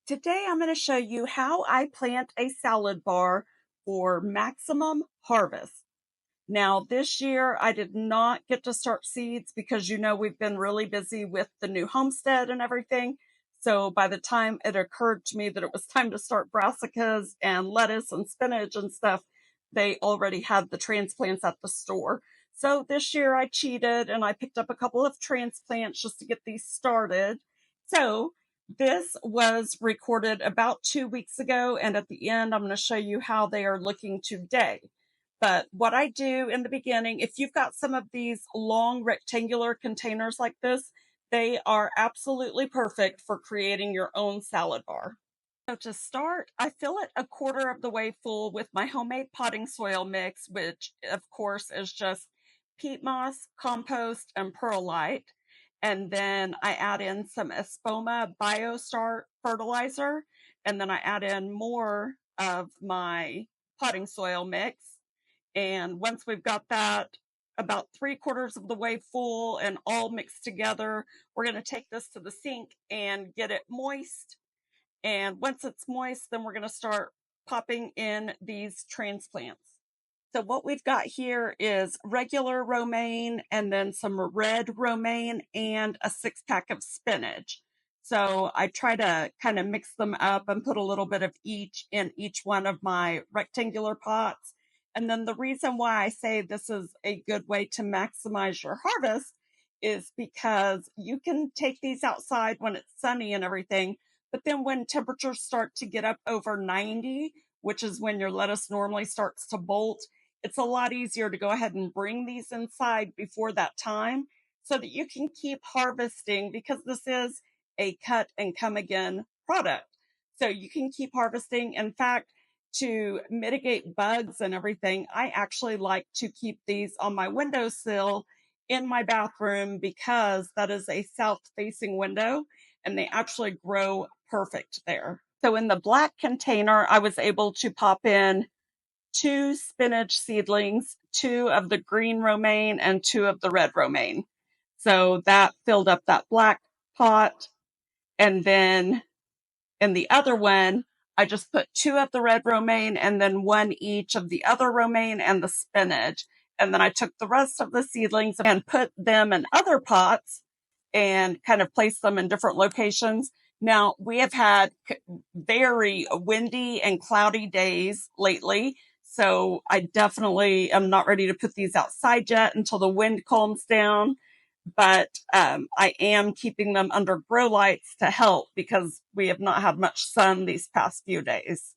Today, I'm going to show you how I plant a salad bar for maximum harvest. Now, this year, I did not get to start seeds because we've been really busy with the new homestead and everything. So by the time it occurred to me that it was time to start brassicas and lettuce and spinach and stuff, they already had the transplants at the store. So this year I cheated and I picked up a couple of transplants just to get these started. So this was recorded about 2 weeks ago, and at the end, I'm going to show you how they are looking today. But what I do in the beginning, if you've got some of these long rectangular containers like this, they are absolutely perfect for creating your own salad bar. So to start, I fill it a quarter of the way full with my homemade potting soil mix, which of course is just peat moss, compost, and perlite. And then I add in some Espoma BioStar fertilizer, and then I add in more of my potting soil mix. And once we've got that about 3/4 of the way full and all mixed together, we're going to take this to the sink and get it moist. And once it's moist, then we're going to start popping in these transplants. So what we've got here is regular romaine and then some red romaine and a 6-pack of spinach. So I try to kind of mix them up and put a little bit of each in each one of my rectangular pots. And then the reason why I say this is a good way to maximize your harvest is because you can take these outside when it's sunny and everything, but then when temperatures start to get up over 90, which is when your lettuce normally starts to bolt, it's a lot easier to go ahead and bring these inside before that time so that you can keep harvesting, because this is a cut and come again product. So you can keep harvesting. In fact, to mitigate bugs and everything, I actually like to keep these on my windowsill in my bathroom because that is a south facing window and they actually grow perfect there. So in the black container, I was able to pop in 2 spinach seedlings, 2 of the green romaine, and 2 of the red romaine. So that filled up that black pot. And then in the other one, I just put 2 of the red romaine and then 1 each of the other romaine and the spinach. And then I took the rest of the seedlings and put them in other pots and kind of placed them in different locations. Now, we have had very windy and cloudy days lately. So I definitely am not ready to put these outside yet until the wind calms down. But I am keeping them under grow lights to help because we have not had much sun these past few days.